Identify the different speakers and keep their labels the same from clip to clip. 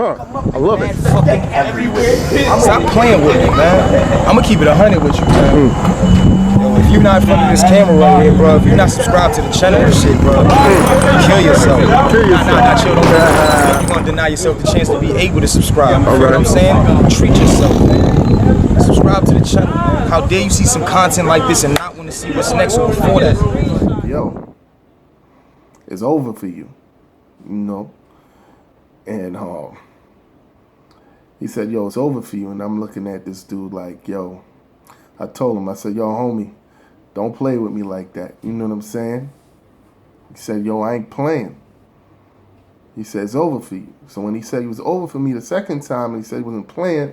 Speaker 1: I love it.
Speaker 2: Fucking everywhere. Stop playing with me, man. I'm gonna keep it 100 with you, man. Yo, if you're not in front of this camera right here, bro, if you're not subscribed to the channel and shit, bro, kill yourself. Not chill, don't you're gonna deny yourself the chance to be able to subscribe. You know what I'm saying? Treat yourself, man. Subscribe to the channel, man. How dare you see some content like this and not want to see what's next or before that?
Speaker 1: Yo, it's over for you, you know. And he said, yo, it's over for you. And I'm looking at this dude like, yo, I told him, I said, yo, homie, don't play with me like that. You know what I'm saying? He said, yo, I ain't playing. He said, it's over for you. So when he said it was over for me the second time, and he said he wasn't playing,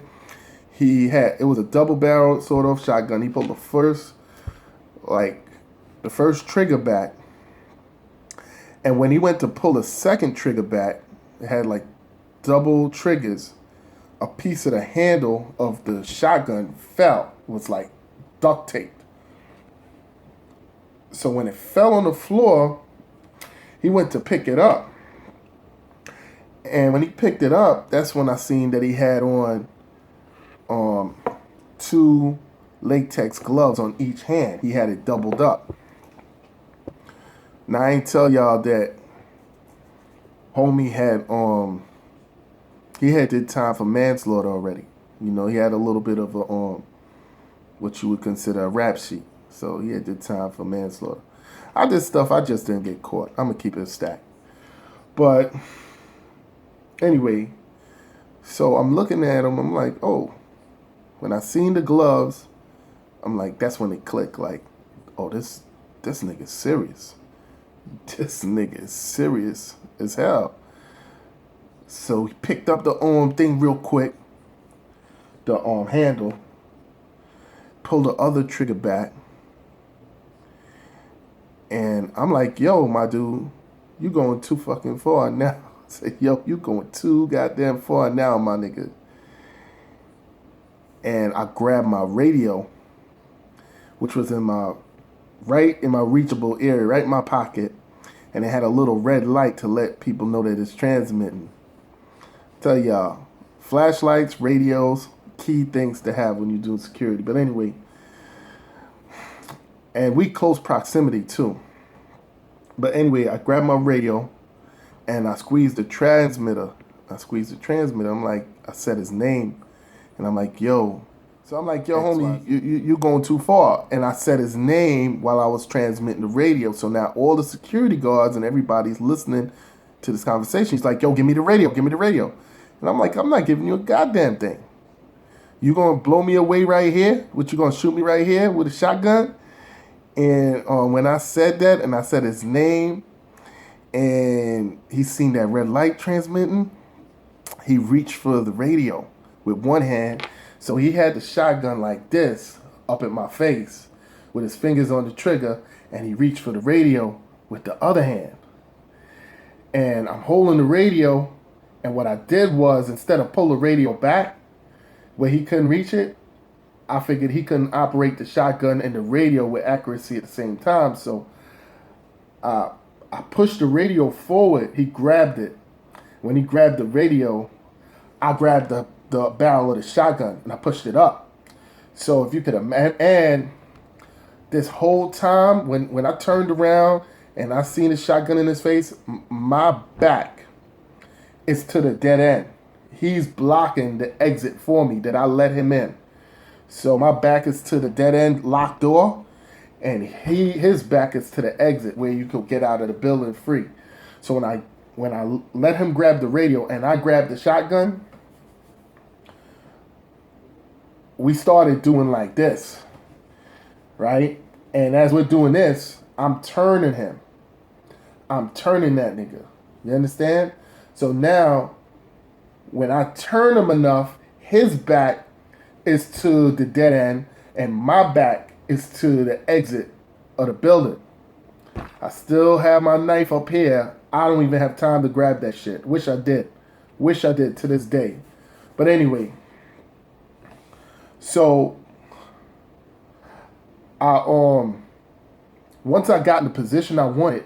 Speaker 1: it was a double barrel sort of shotgun. He pulled the first trigger back. And when he went to pull the second trigger back, it had like double triggers. A piece of the handle of the shotgun fell. It was like duct taped. So when it fell on the floor, he went to pick it up. And when he picked it up, that's when I seen that he had on 2 latex gloves on each hand. He had it doubled up. Now I ain't tell y'all that homie had did time for manslaughter already. You know, he had a little bit of a what you would consider a rap sheet. So he had did time for manslaughter. I did stuff, I just didn't get caught. I'm gonna keep it a stack. But anyway, so I'm looking at him, I'm like, oh, when I seen the gloves, I'm like, that's when it clicked, like, oh, this nigga's serious. This nigga is serious as hell. So he picked up the thing real quick, the handle, pulled the other trigger back, and I'm like, yo, my dude, you going too fucking far now. I said, yo, you going too goddamn far now, my nigga. And I grabbed my radio, which was right in my reachable area, right in my pocket, and it had a little red light to let people know that it's transmitting. Tell y'all, flashlights, radios, key things to have when you're doing security. But anyway, and we close proximity too. But anyway, I grabbed my radio and I squeezed the transmitter. I'm like, I said his name, and I'm like, yo. So I'm like, yo, homie, you going too far. And I said his name while I was transmitting the radio. So now all the security guards and everybody's listening to this conversation. He's like, yo, give me the radio. And I'm like, I'm not giving you a goddamn thing. You gonna blow me away right here? What, you gonna shoot me right here with a shotgun? And when I said that, and I said his name, and he seen that red light transmitting, he reached for the radio with one hand. So he had the shotgun like this up at my face with his fingers on the trigger, and he reached for the radio with the other hand. And I'm holding the radio, and what I did was, instead of pull the radio back where he couldn't reach it, I figured he couldn't operate the shotgun and the radio with accuracy at the same time. So I pushed the radio forward. He grabbed it. When he grabbed the radio, I grabbed the barrel of the shotgun and I pushed it up. So if you could imagine, and this whole time when I turned around and I seen the shotgun in his face, my back is to the dead end. He's blocking the exit for me that I let him in. So my back is to the dead end locked door, and his back is to the exit where you could get out of the building free. So when I let him grab the radio and I grabbed the shotgun, we started doing like this, right? And as we're doing this, I'm turning him. I'm turning that nigga. You understand? So now, when I turn him enough, his back is to the dead end, and my back is to the exit of the building. I still have my knife up here. I don't even have time to grab that shit. Wish I did to this day. But anyway, so once I got in the position I wanted,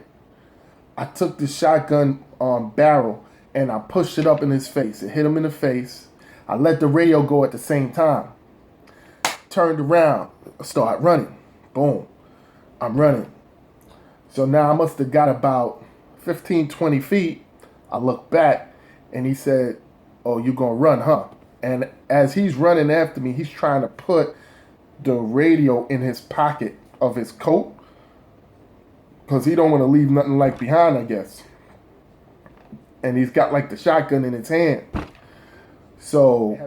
Speaker 1: I took the shotgun barrel and I pushed it up in his face. It hit him in the face. I let the radio go at the same time. Turned around, start running. Boom. I'm running. So now I must have got about 15, 20 feet. I look back, and he said, "Oh, you gonna run, huh?" And as he's running after me, he's trying to put the radio in his pocket of his coat because he don't want to leave nothing like behind, I guess. And he's got like the shotgun in his hand. So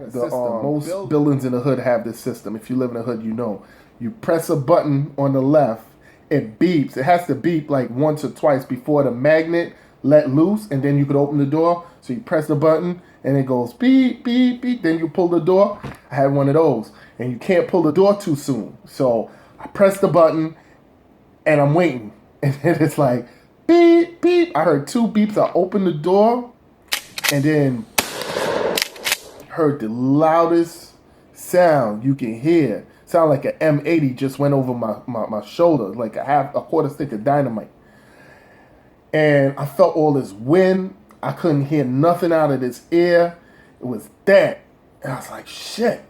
Speaker 1: most buildings in the hood have this system. If you live in the hood, you know. You press a button on the left, it beeps. It has to beep like once or twice before the magnet let loose, and then you could open the door. So you press the button, and it goes beep, beep, beep. Then you pull the door. I had one of those. And you can't pull the door too soon. So I press the button, and I'm waiting. And then it's like, beep, beep. I heard 2 beeps. I opened the door, and then heard the loudest sound you can hear. Sound like an M80 just went over my shoulder, like a quarter stick of dynamite. And I felt all this wind. I couldn't hear nothing out of this ear. It was that. And I was like, shit.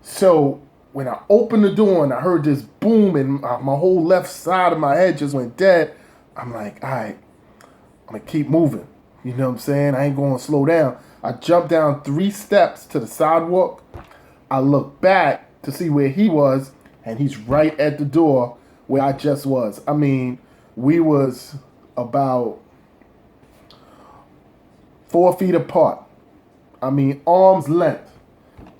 Speaker 1: So when I opened the door and I heard this boom and my whole left side of my head just went dead, I'm like, all right, I'm going to keep moving. You know what I'm saying? I ain't going to slow down. I jumped down 3 steps to the sidewalk. I looked back to see where he was, and he's right at the door where I just was. I mean, we was about 4 feet apart. I mean, arm's length.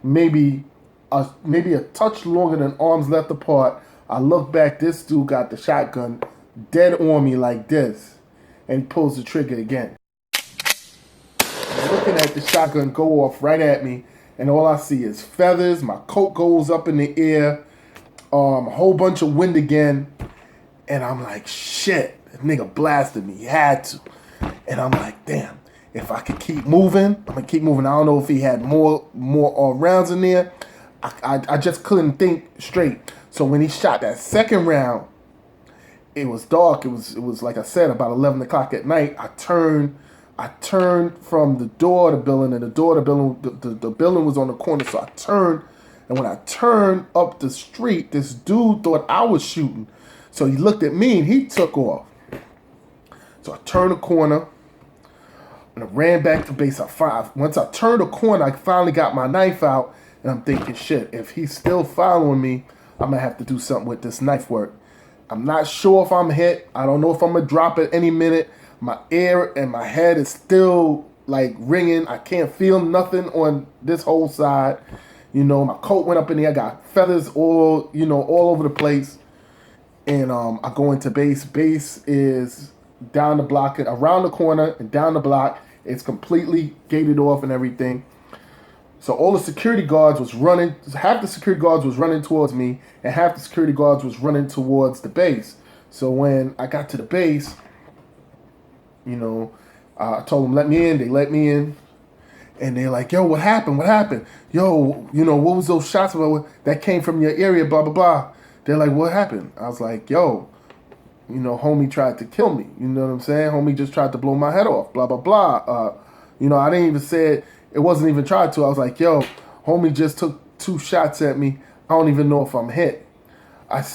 Speaker 1: Maybe a touch longer than arm's length apart. I look back, this dude got the shotgun dead on me like this, and he pulls the trigger again. I'm looking at the shotgun go off right at me, and all I see is feathers. My coat goes up in the air, a whole bunch of wind again, and I'm like, shit, this nigga blasted me. He had to. And I'm like, damn, if I could keep moving, I'm gonna keep moving. I don't know if he had more rounds in there. I just couldn't think straight. So when he shot that second round, it was dark. It was like I said, about 11 o'clock at night. I turned from the door of the building, and the building was on the corner. So I turned, and when I turned up the street, this dude thought I was shooting. So he looked at me, and he took off. So I turned the corner, and I ran back to base. Once I turned the corner, I finally got my knife out, and I'm thinking, shit, if he's still following me, I'm going to have to do something with this knife work. I'm not sure if I'm hit. I don't know if I'm going to drop it any minute. My ear and my head is still like ringing. I can't feel nothing on this whole side. You know, my coat went up in the air. I got feathers all over the place. And I go into base. Base is down the block, around the corner and down the block. It's completely gated off and everything. So all the security guards was running. Half the security guards was running towards me, and half the security guards was running towards the base. So when I got to the base, you know, I told them, let me in. They let me in. And they're like, yo, what happened? What happened? Yo, you know, what was those shots about that came from your area, blah, blah, blah. They're like, what happened? I was like, yo, you know, homie tried to kill me. You know what I'm saying? Homie just tried to blow my head off, blah, blah, blah. You know, I didn't even say it wasn't even tried to. I was like, yo, homie just took 2 shots at me. I don't even know if I'm hit.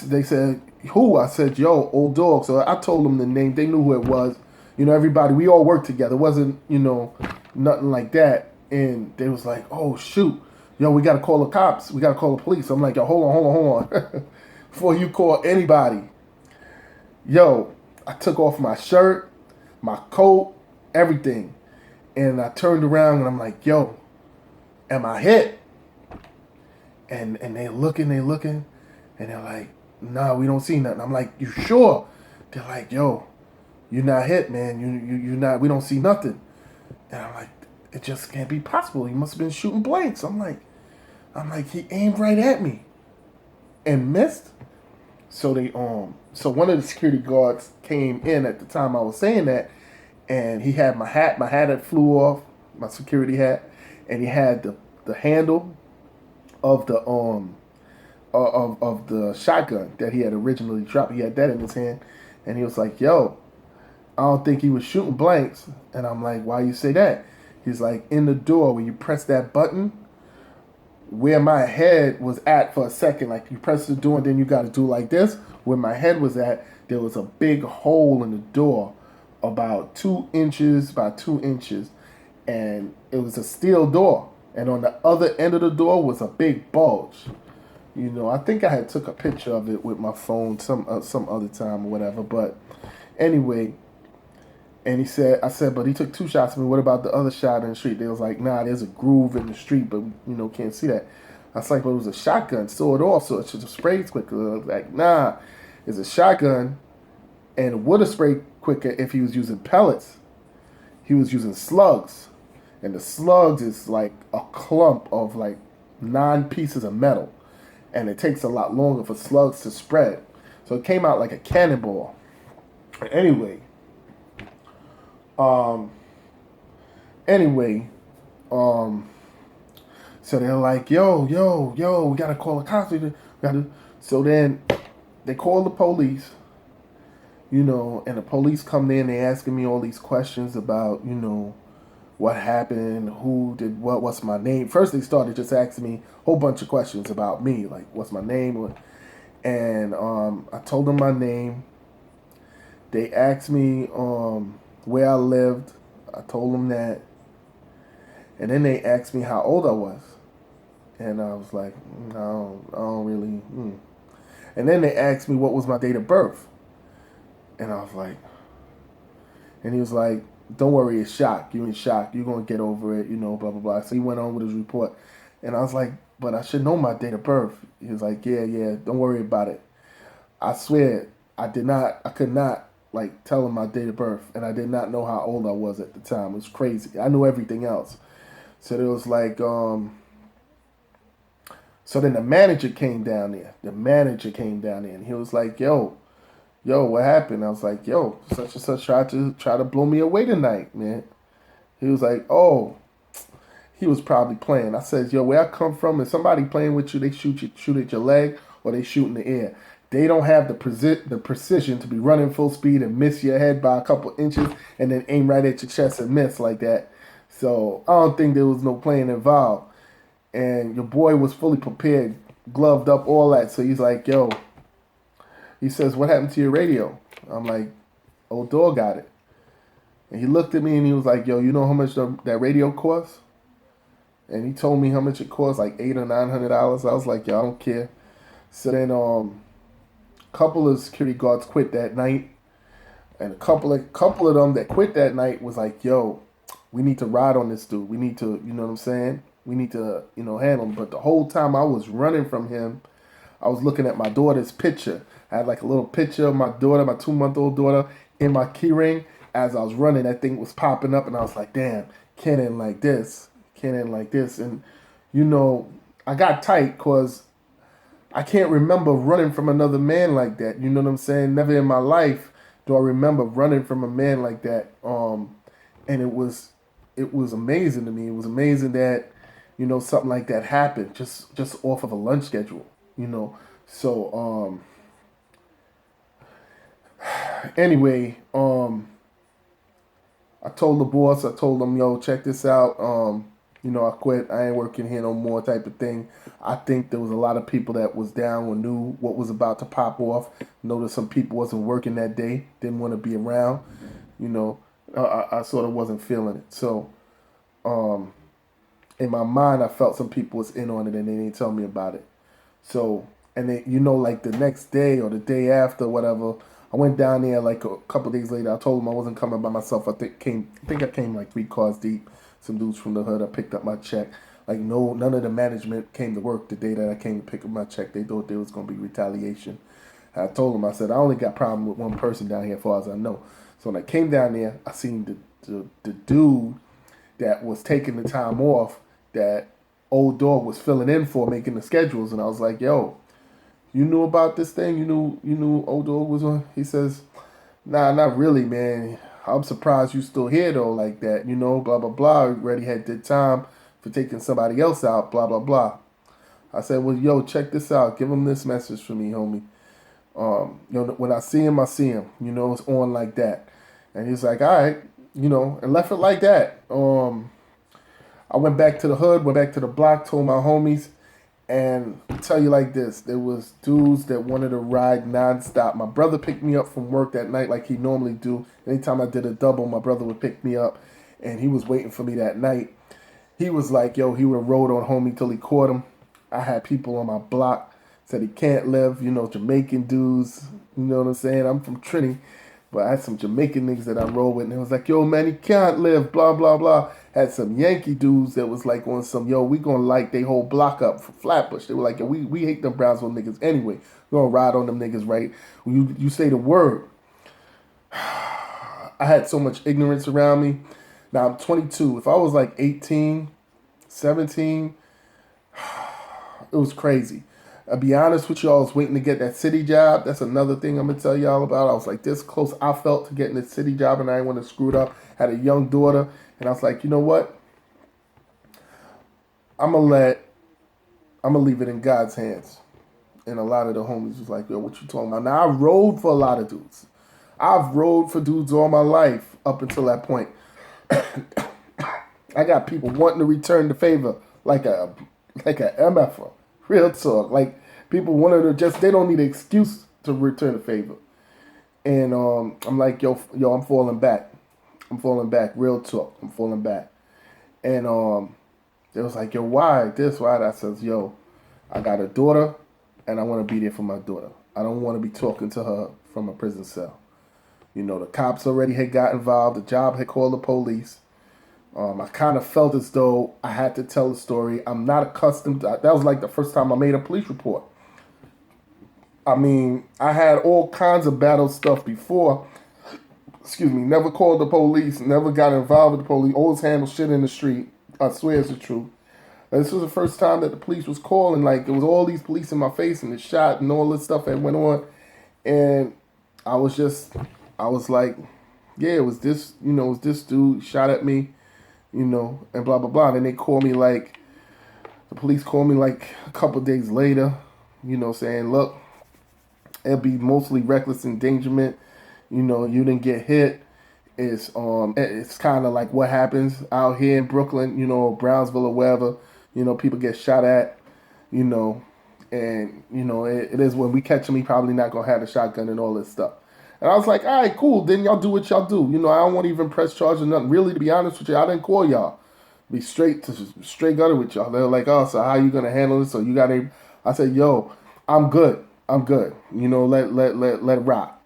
Speaker 1: They said, who? I said, yo, old dog. So I told them the name. They knew who it was. You know, everybody, we all worked together. It wasn't, you know, nothing like that. And they was like, oh, shoot. Yo, we got to call the cops. We got to call the police. I'm like, yo, hold on. Before you call anybody. Yo, I took off my shirt, my coat, everything. And I turned around and I'm like, yo, am I hit? And they're looking. And they're like, nah, we don't see nothing. I'm like, you sure? They're like, yo, you're not hit, man. You're not, we don't see nothing. And I'm like, it just can't be possible. He must have been shooting blanks. I'm like, he aimed right at me and missed. So so one of the security guards came in at the time I was saying that, and he had my hat. My hat had flew off, my security hat, and he had the handle of the of the shotgun that he had originally dropped. He had that in his hand, and he was like, "Yo," I don't think he was shooting blanks. And I'm like, why you say that? He's like, in the door, when you press that button, where my head was at for a second, like you press the door and then you got to do like this. Where my head was at, there was a big hole in the door, about 2 inches by 2 inches, and it was a steel door. And on the other end of the door was a big bulge. I think I had took a picture of it with my phone some other time or whatever. But anyway, and I said, but he took 2 shots at me. What about the other shot in the street? They was like, nah, there's a groove in the street, but can't see that. I was like, but it was a shotgun, saw it off, so it should have sprayed quicker. I was like, nah, it's a shotgun, and it would have sprayed quicker if he was using pellets. He was using slugs, and the slugs is like a clump of like 9 pieces of metal, and it takes a lot longer for slugs to spread. So it came out like a cannonball. Anyway, so they're like, yo, we gotta call the cops. So then they call the police, and the police come in. They asking me all these questions about, what happened, who did what, what's my name. First they started just asking me a whole bunch of questions about me, like what's my name, and I told them my name. They asked me where I lived. I told them that. And then they asked me how old I was. And I was like, no, I don't really. And then they asked me what was my date of birth. And I was like, and he was like, don't worry, it's shock. You're in shock. You're going to get over it, blah, blah, blah. So he went on with his report. And I was like, but I should know my date of birth. He was like, yeah, don't worry about it. I swear, I could not like tell him my date of birth. And I did not know how old I was at the time. It was crazy. I knew everything else. So it was like, so then the manager came down there. And he was like, yo, what happened? I was like, yo, such and such tried to blow me away tonight, man. He was like, oh, he was probably playing. I said, yo, where I come from, if somebody playing with you, they shoot at your leg or they shoot in the air. They don't have the precision to be running full speed and miss your head by a couple inches and then aim right at your chest and miss like that. So I don't think there was no playing involved. And your boy was fully prepared, gloved up, all that. So he's like, yo, he says, what happened to your radio? I'm like, old dog got it. And he looked at me and he was like, yo, you know how much that radio costs? And he told me how much it cost, like $800 or $900. I was like, yo, I don't care. So then a couple of security guards quit that night. And a couple of them that quit that night was like, yo, we need to ride on this dude. We need to, you know what I'm saying? We need to, handle him. But the whole time I was running from him, I was looking at my daughter's picture. I had like a little picture of my daughter, my 2-month-old daughter, in my key ring. As I was running, that thing was popping up, and I was like, damn, can't end like this. And, I got tight because I can't remember running from another man like that. You know what I'm saying? Never in my life do I remember running from a man like that. And it was amazing to me. It was amazing that, something like that happened just off of a lunch schedule, So, anyway, I told the boss, I told him, yo, check this out. I quit. I ain't working here no more type of thing. I think there was a lot of people that was down or knew what was about to pop off. Noticed some people wasn't working that day, didn't want to be around. I sort of wasn't feeling it. So, in my mind, I felt some people was in on it and they didn't tell me about it. So, and they, like the next day or the day after, whatever, I went down there like a couple of days later. I told them I wasn't coming by myself. I think I came like 3 cars deep. Some dudes from the hood. I picked up my check. Like none of the management came to work the day that I came to pick up my check. They thought there was gonna be retaliation. I told them, I said, I only got problem with one person down here as far as I know. So when I came down there, I seen the dude that was taking the time off that old dog was filling in for, making the schedules, and I was like, yo, you knew about this thing? You knew old dog was on? He says, nah, not really, man. I'm surprised you still here though, like that, blah, blah, blah. Already had the time for taking somebody else out, blah, blah, blah. I said, well, yo, check this out. Give him this message for me, homie. When I see him, it's on like that. And he's like, all right, you know, and left it like that. I went back to the hood, went back to the block, told my homies, and I'll tell you like this, there was dudes that wanted to ride nonstop. My brother picked me up from work that night like he normally do. Anytime I did a double, my brother would pick me up, and he was waiting for me that night. He was like, yo, he would have rode on homie till he caught him. I had people on my block, said he can't live, you know, Jamaican dudes, you know what I'm saying? I'm from Trinity, but I had some Jamaican niggas that I roll with, and it was like, yo, man, he can't live, blah, blah, blah. Had some Yankee dudes that was like on some, yo, we gonna light they whole block up for Flatbush. They were like, yo, we hate them Brownsville niggas anyway. We gonna ride on them niggas, right? When you say the word. I had so much ignorance around me. Now I'm 22. If I was like 18, 17, it was crazy. I'll be honest with y'all, I was waiting to get that city job. That's another thing I'm going to tell y'all about. I was like this close I felt to getting this city job, and I didn't want to screw it up. Had a young daughter, and I was like, you know what? I'm going to leave it in God's hands. And a lot of the homies was like, yo, what you talking about? Now, I rode for a lot of dudes. I've rode for dudes all my life up until that point. I got people wanting to return the favor like a MFer. Real talk. Like, people wanted to just, they don't need an excuse to return the favor. And I'm like, yo, I'm falling back. I'm falling back. Real talk. I'm falling back. And they was like, yo, why this, why that? I says, yo, I got a daughter, and I want to be there for my daughter. I don't want to be talking to her from a prison cell. You know, the cops already had got involved. The job had called the police. I kind of felt as though I had to tell the story. I'm not accustomed to, that was like the first time I made a police report. I mean, I had all kinds of battle stuff before. Excuse me, never called the police, never got involved with the police, always handled shit in the street. I swear it's the truth. And this was the first time that the police was calling. Like, there was all these police in my face and the shot and all this stuff that went on. And I was like, yeah, it was this, you know, it was this dude shot at me, you know, and blah, blah, blah. And then they called me like, the police called me like a couple of days later, you know, saying, look, it'll be mostly reckless endangerment. You know, you didn't get hit. It's kind of like what happens out here in Brooklyn, you know, Brownsville or wherever. You know, people get shot at, you know, and, you know, it is when we catch them, he probably not going to have the shotgun and all this stuff. And I was like, all right, cool. Then y'all do what y'all do. You know, I don't want to even press charges or nothing. Really, to be honest with you, I didn't call y'all. Be straight gutter with y'all. They're like, oh, so how you going to handle this? So you got to, I said, yo, I'm good. You know, let it rock.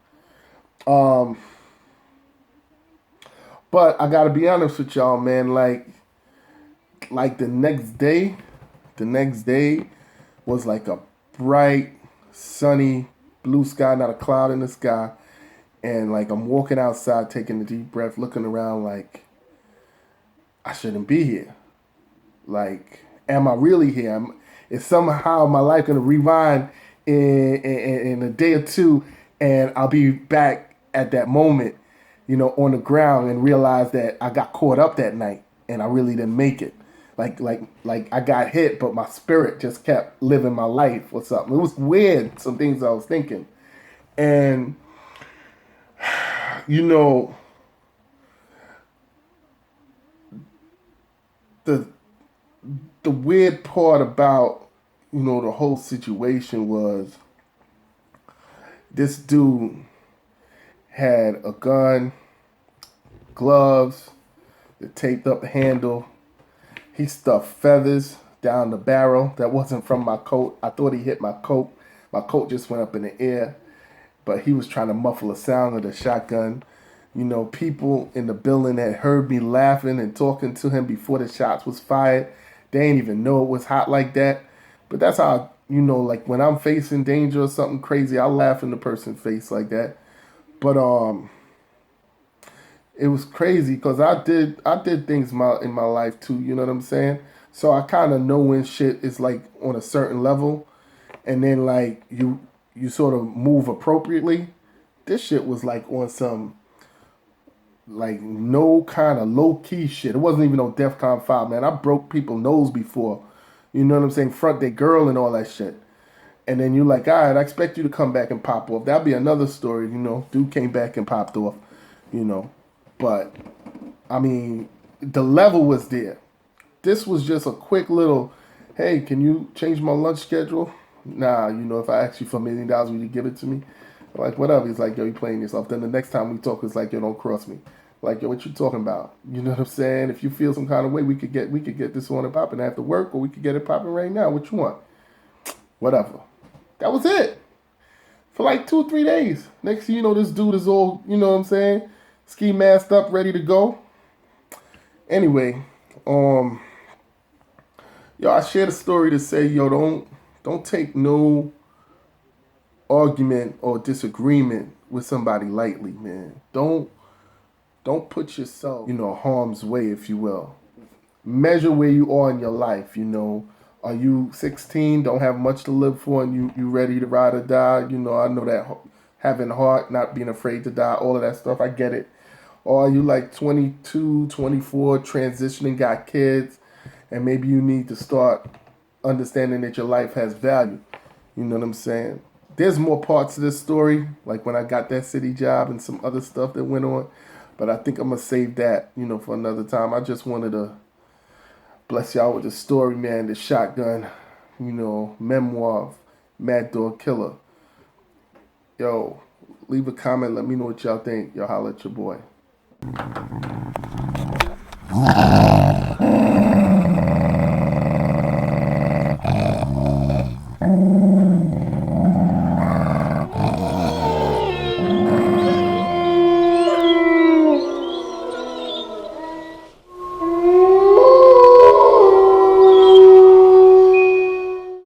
Speaker 1: But I got to be honest with y'all, man, like the next day was like a bright, sunny, blue sky, not a cloud in the sky. And like I'm walking outside, taking a deep breath, looking around like I shouldn't be here. Like, am I really here? Is somehow my life going to rewind in a day or two, and I'll be back at that moment, you know, on the ground and realize that I got caught up that night and I really didn't make it. Like I got hit, but my spirit just kept living my life or something. It was weird, some things I was thinking. And, you know, the weird part about, you know, the whole situation was this dude had a gun, gloves, the taped up handle. He stuffed feathers down the barrel that wasn't from my coat. I thought he hit my coat. My coat just went up in the air, but he was trying to muffle the sound of the shotgun. You know, people in the building had heard me laughing and talking to him before the shots was fired. They didn't even know it was hot like that. But that's how, you know, like when I'm facing danger or something crazy, I laugh in the person's face like that. But it was crazy because I did things in my life too. You know what I'm saying? So I kind of know when shit is like on a certain level, and then like you sort of move appropriately. This shit was like on some like no kind of low key shit. It wasn't even no DEFCON 5, man. I broke people's nose before. You know what I'm saying? Front their girl and all that shit. And then you're like, all right, I expect you to come back and pop off. That'll be another story, you know. Dude came back and popped off. you know. But I mean, the level was there. This was just a quick little, hey, can you change my lunch schedule? Nah, if I ask you for $1,000,000, will you give it to me? Like, whatever. He's like, yo, you playing yourself. Then the next time we talk, it's like, yo, don't cross me. Like, yo, what you talking about? You know what I'm saying? If you feel some kind of way, we could get this on and popping after work, or we could get it popping right now. What you want? Whatever. That was it. For like 2 or 3 days. Next thing you know, this dude is all, you know what I'm saying? Ski masked up, ready to go. Anyway, yo, I shared a story to say, yo, don't take no argument or disagreement with somebody lightly, man. Don't put yourself, harm's way, if you will. Measure where you are in your life, Are you 16, don't have much to live for, and you ready to ride or die? I know that having heart, not being afraid to die, all of that stuff, I get it. Or are you like 22, 24, transitioning, got kids, and maybe you need to start understanding that your life has value. You know what I'm saying? There's more parts to this story, like when I got that city job and some other stuff that went on. But I think I'm going to save that, for another time. I just wanted to bless y'all with the story, man, the shotgun, memoir of MadDog Killer. Yo, leave a comment. Let me know what y'all think. Y'all holla at your boy.